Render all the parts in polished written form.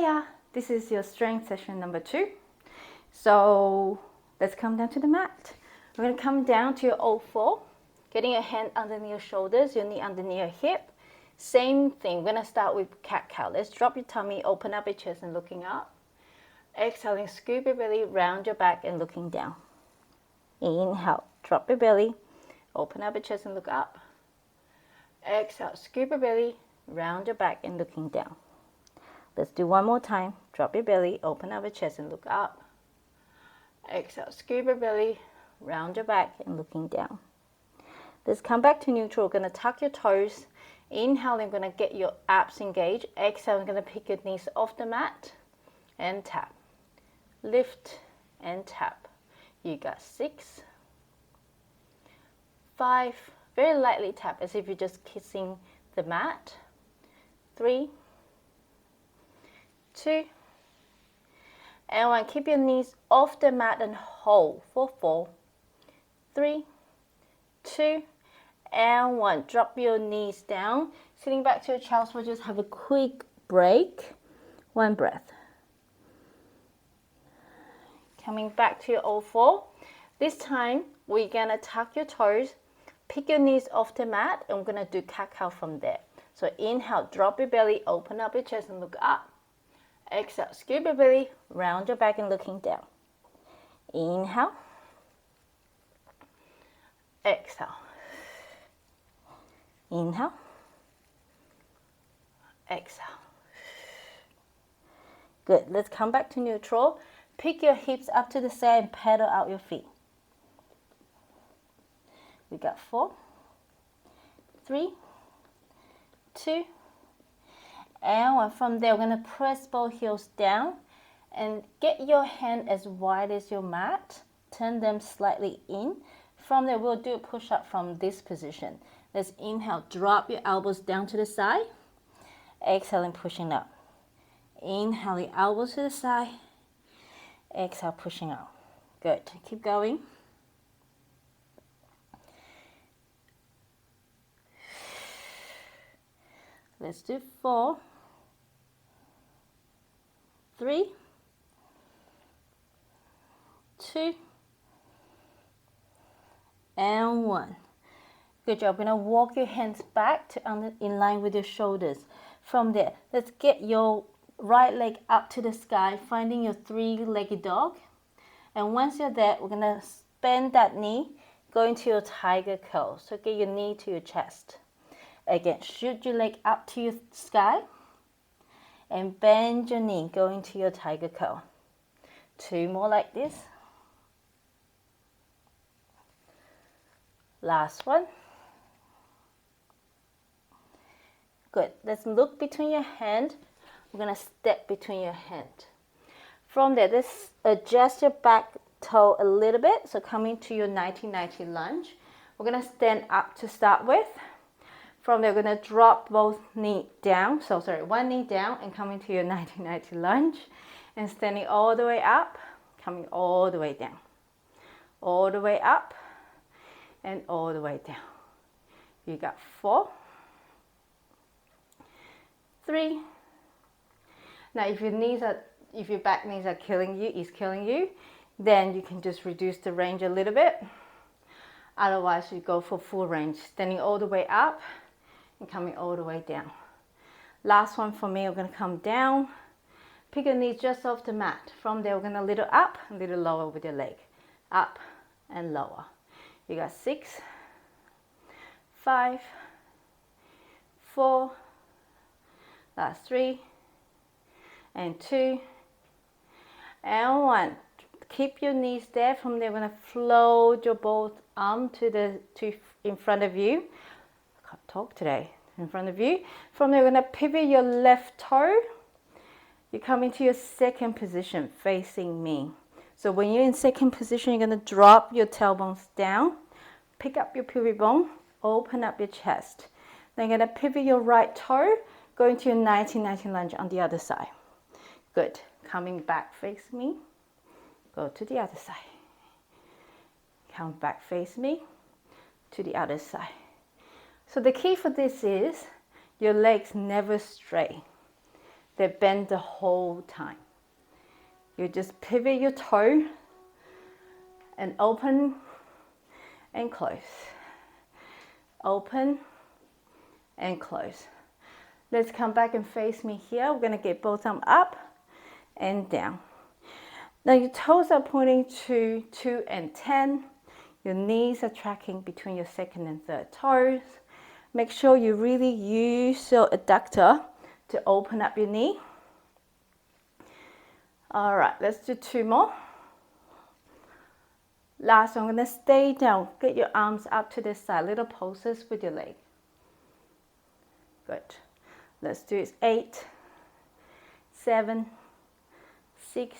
Hiya, this is your strength session number 2. So let's come down to the mat. We're going to come down to your old four, getting your hand underneath your shoulders, your knee underneath your hip. Same thing, we're going to start with cat-cow. Let's drop your tummy, open up your chest and looking up. Exhaling, scoop your belly, round your back and looking down. Inhale, drop your belly, open up your chest and look up. Exhale, scoop your belly, round your back and looking down. Let's do one more time. Drop your belly, open up your chest and look up. Exhale, scoop your belly, round your back and looking down. Let's come back to neutral. We're going to tuck your toes. Inhale, you're going to get your abs engaged. Exhale, you're going to pick your knees off the mat and tap. Lift and tap. You got 6, 5, very lightly tap as if you're just kissing the mat. 3, 2, and 1. Keep your knees off the mat and hold for 4, 3, 2, and 1. Drop your knees down. Sitting back to your child's pose, just have a quick break. 1 breath. Coming back to your old four. This time, we're going to tuck your toes, pick your knees off the mat, and we're going to do cat-cow from there. So inhale, drop your belly, open up your chest and look up. Exhale, scoop your belly, round your back and looking down. Inhale. Exhale. Inhale. Exhale. Good. Let's come back to neutral. Pick your hips up to the side and pedal out your feet. We got 4, 3, 2, and 1. From there, we're going to press both heels down and get your hand as wide as your mat. Turn them slightly in. From there, we'll do a push-up from this position. Let's inhale, drop your elbows down to the side. Exhaling, pushing up. Inhaling, elbows to the side. Exhale, pushing up. Good. Keep going. Let's do 4, 3, 2, and 1. Good job. We're going to walk your hands back to in line with your shoulders. From there, let's get your right leg up to the sky, finding your 3-legged dog. And once you're there, we're going to bend that knee, go into your tiger curl. So get your knee to your chest. Again, shoot your leg up to your sky and bend your knee, go into your tiger curl. 2 more like this. Last one. Good. Let's look between your hand. We're going to step between your hand. From there, let's adjust your back toe a little bit. So coming to your 90-90 lunge. We're going to stand up to start with. From there, we're going to drop both knees down. So sorry, one knee down and coming to your 90-90 lunge. And standing all the way up, coming all the way down. All the way up and all the way down. You got 4, 3. Now, if your back knees are killing you, then you can just reduce the range a little bit. Otherwise, you go for full range, standing all the way up and coming all the way down. Last one for me, we're going to come down, pick your knees just off the mat. From there, we're going to little up and little lower with your leg. Up and lower. You got 6, 5, 4, last 3, and 2, and 1. Keep your knees there. From there, we're going to float your both arms in front of you. I can't talk today. In front of you. From there, we're going to pivot your left toe. You come into your second position, facing me. So when you're in second position, you're going to drop your tailbones down, pick up your pubic bone, open up your chest. Then you're going to pivot your right toe, go into your 90-90 lunge on the other side. Good. Coming back, face me. Go to the other side. Come back, face me. To the other side. So the key for this is your legs never stray. They're bent the whole time. You just pivot your toe and open and close. Open and close. Let's come back and face me here. We're going to get both arms up and down. Now your toes are pointing to 2 and 10. Your knees are tracking between your second and third toes. Make sure you really use your adductor to open up your knee. All right, let's do 2 more. Last, I'm going to stay down. Get your arms up to the side, little pulses with your leg. Good. Let's do it. 8, 7, 6,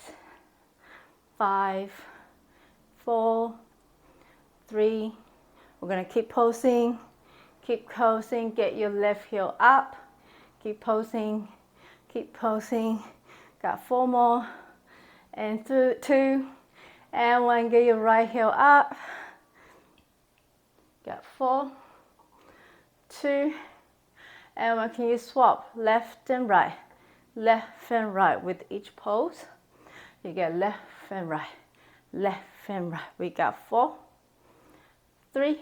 5, 4, 3. We're going to keep pulsing, keep pulsing. Get your left heel up. Keep pulsing, keep pulsing. Got 4 more. And 2. And 1. Get your right heel up. Got 4, 2. And 1. Can you swap left and right with each pose? You get left and right, left and right. We got 4, 3,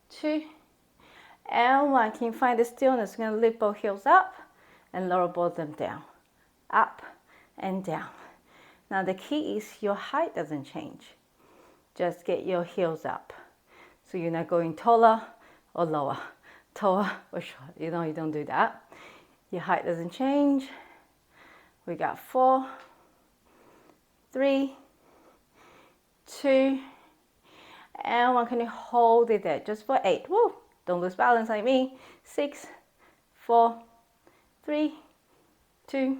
2, and 1. Can you find the stillness? We're going to lift both heels up and lower both of them down. Up and down. Now the key is your height doesn't change. Just get your heels up. So you're not going taller or lower, taller or short. You don't do that. Your height doesn't change. We got 4, 3, 2, and 1. Can you hold it there just for 8? Woo! Don't lose balance like me. 6, 4, 3, 2,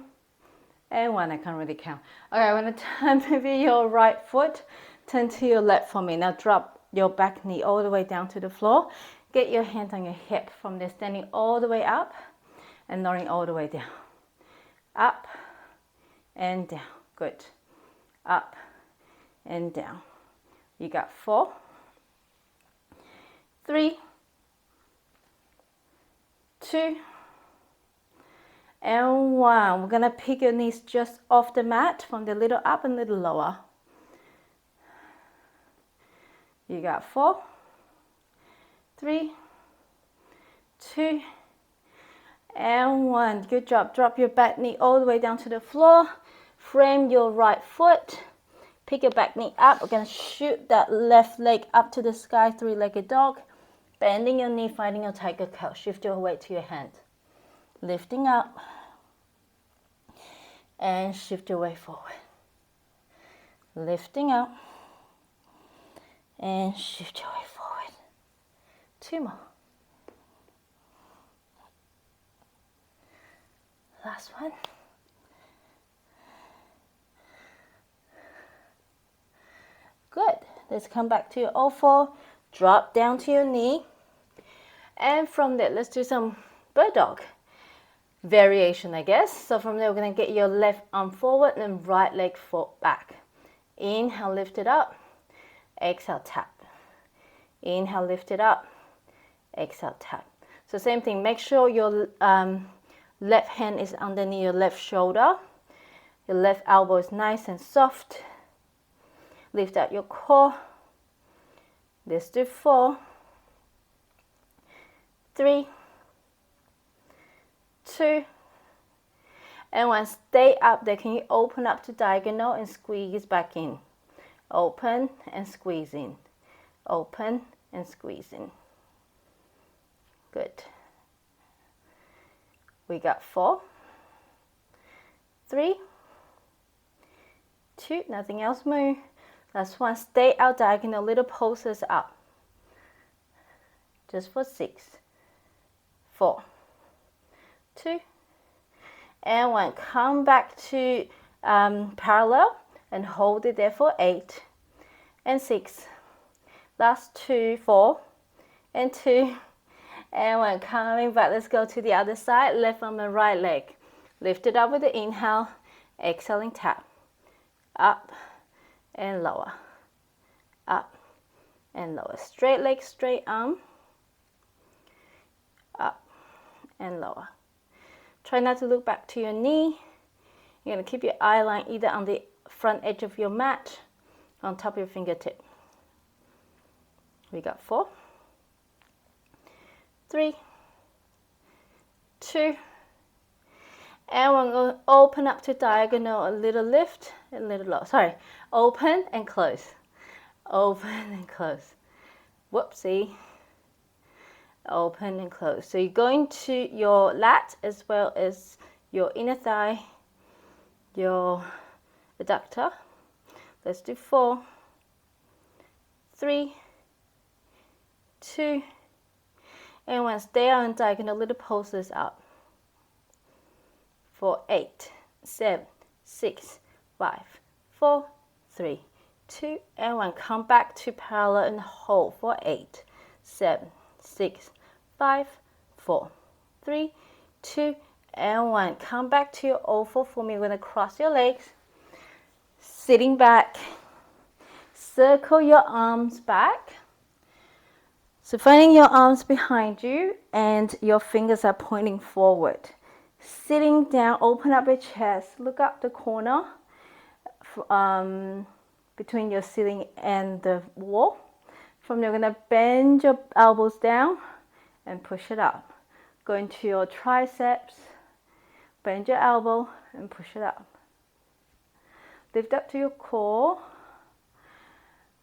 and 1. I can't really count. Okay, I'm going to turn maybe your right foot. Turn to your left for me. Now drop your back knee all the way down to the floor. Get your hand on your hip from there, standing all the way up and lowering all the way down. Up and down. Good. Up and down. You got 4, 3, 2, and 1. We're gonna pick your knees just off the mat from the little up and little lower. You got 4, 3, 2, and 1. Good job. Drop your back knee all the way down to the floor. Frame your right foot. Pick your back knee up. We're going to shoot that left leg up to the sky, 3-legged dog. Bending your knee, finding your tiger cow. Shift your weight to your hand. Lifting up. And shift your weight forward. Lifting up. And shift your weight forward. 2 more. Last one. Good. Let's come back to your all 4. Drop down to your knee. And from there, let's do some bird dog variation, I guess. So from there, we're going to get your left arm forward and right leg foot back. Inhale, lift it up. Exhale, tap. Inhale, lift it up. Exhale, tap. So same thing. Make sure your left hand is underneath your left shoulder. Your left elbow is nice and soft. Lift out your core. Let's do 4, 3, 2, and 1. Stay up there. Can you open up to diagonal and squeeze back in? Open and squeeze in. Open and squeeze in. Good. We got 4, 3, 2, nothing else move. Last one, stay out diagonal, little pulses up. Just for 6, 4, 2, and 1. Come back to parallel and hold it there for 8 and 6. Last 2, 4 and 2 and 1. Coming back, let's go to the other side, left arm and right leg. Lift it up with the inhale, exhaling, tap. Up and lower, up and lower. Straight leg, straight arm, up and lower. Try not to look back to your knee. You're going to keep your eye line either on the front edge of your mat or on top of your fingertip. We got 4, 3, 2, and we're going to open up to diagonal, a little lift, a little low. Sorry, open and close. Open and close. Whoopsie. Open and close. So you're going to your lat as well as your inner thigh, your adductor. Let's do 4, 3, 2, and one. Stay on diagonal, little pulses up. For 8, 7, 6, 5, 4, 3, 2, and 1. Come back to parallel and hold for 8, 7, 6, 5, 4, 3, 2, and 1. Come back to your oval for me. We're going to cross your legs, sitting back, circle your arms back. So finding your arms behind you and your fingers are pointing forward. Sitting down, open up your chest, look up the corner between your ceiling and the wall. From there, you're going to bend your elbows down and push it up. Go into your triceps, bend your elbow and push it up. Lift up to your core.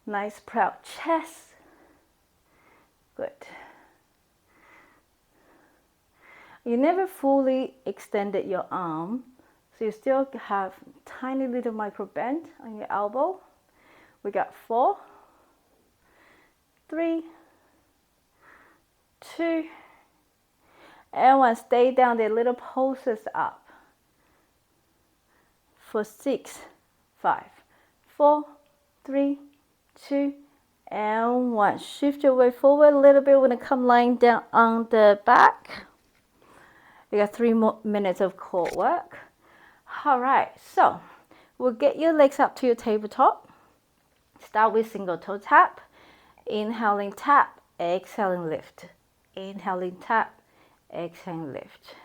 Nice proud chest. Good. You never fully extended your arm, so you still have tiny little micro bend on your elbow. We got 4, 3, 2, and 1. Stay down there, little pulses up. For 6, 5, 4, 3, 2, and 1. Shift your weight forward a little bit. We're going to come lying down on the back. We got 3 more minutes of core work. All right, so we'll get your legs up to your tabletop. Start with single toe tap. Inhaling tap, exhaling lift. Inhaling tap, exhaling lift.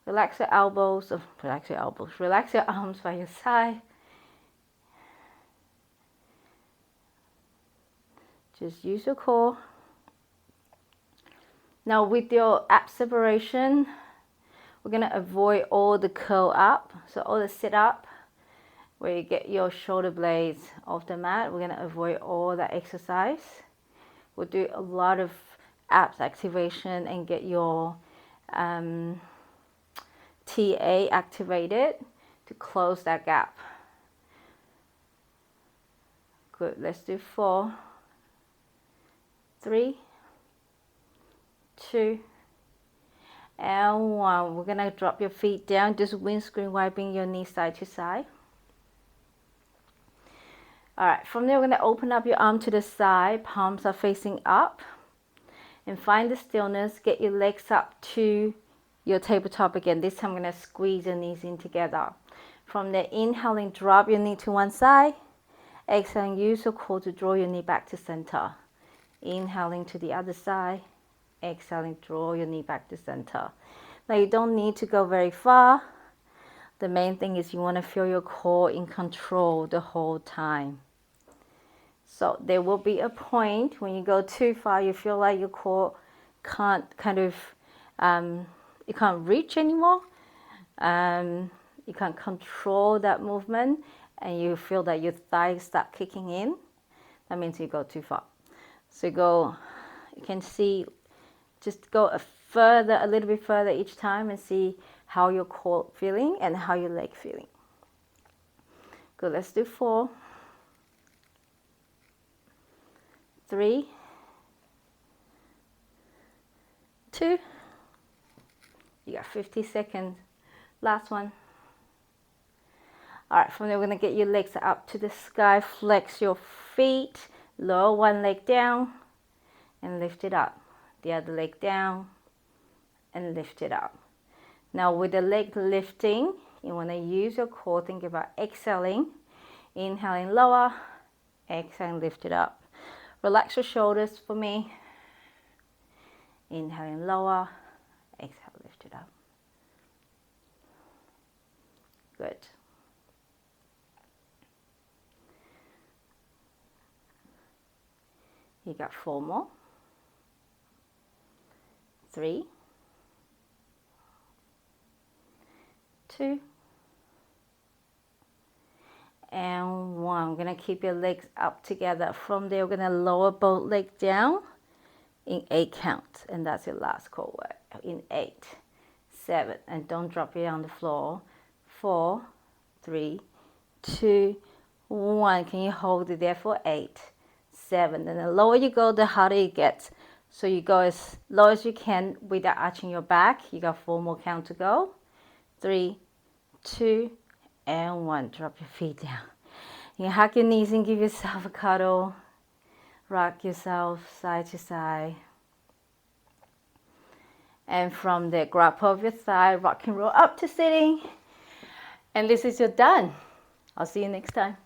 Relax your elbows, relax your arms by your side. Just use your core. Now with your ab separation, we're going to avoid all the curl up. So all the sit up, where you get your shoulder blades off the mat, we're going to avoid all that exercise. We'll do a lot of abs activation and get your TA activated to close that gap. Good, let's do 4, 3, 2, and 1. We're gonna drop your feet down, just windscreen wiping your knees side to side. All right, from there we're gonna open up your arm to the side, palms are facing up, and find the stillness. Get your legs up to your tabletop again. This time I'm gonna squeeze your knees in together. From there, inhaling, drop your knee to one side. Exhaling, use your core to draw your knee back to center. Inhaling to the other side. Exhaling, draw your knee back to center. Now you don't need to go very far. The main thing is you want to feel your core in control the whole time. So there will be a point when you go too far, you feel like your core can't you can't reach anymore. You can't control that movement, and you feel that your thighs start kicking in. That means you go too far. So you can see, just go a little bit further each time and see how your core feeling and how your leg feeling. Good, let's do 4, 3, 2, you got 50 seconds. Last one. All right, from there we're gonna get your legs up to the sky, flex your feet, lower one leg down and lift it up. The other leg down and lift it up. Now with the leg lifting, you want to use your core. Think about exhaling, inhaling lower, exhaling, lift it up. Relax your shoulders for me. Inhaling lower, exhale, lift it up. Good. You got 4 more. 3, 2, and 1. I'm going to keep your legs up together. From there, we're going to lower both legs down in 8 counts, and that's your last core work. In 8, 7, and don't drop it on the floor. 4, 3, 2, 1. Can you hold it there for 8, 7? And the lower you go, the harder it gets. So you go as low as you can without arching your back. You got 4 more counts to go. 3, 2, and 1. Drop your feet down. You hug your knees and give yourself a cuddle. Rock yourself side to side. And from there, grab over your thigh, rock and roll up to sitting. And this is your done. I'll see you next time.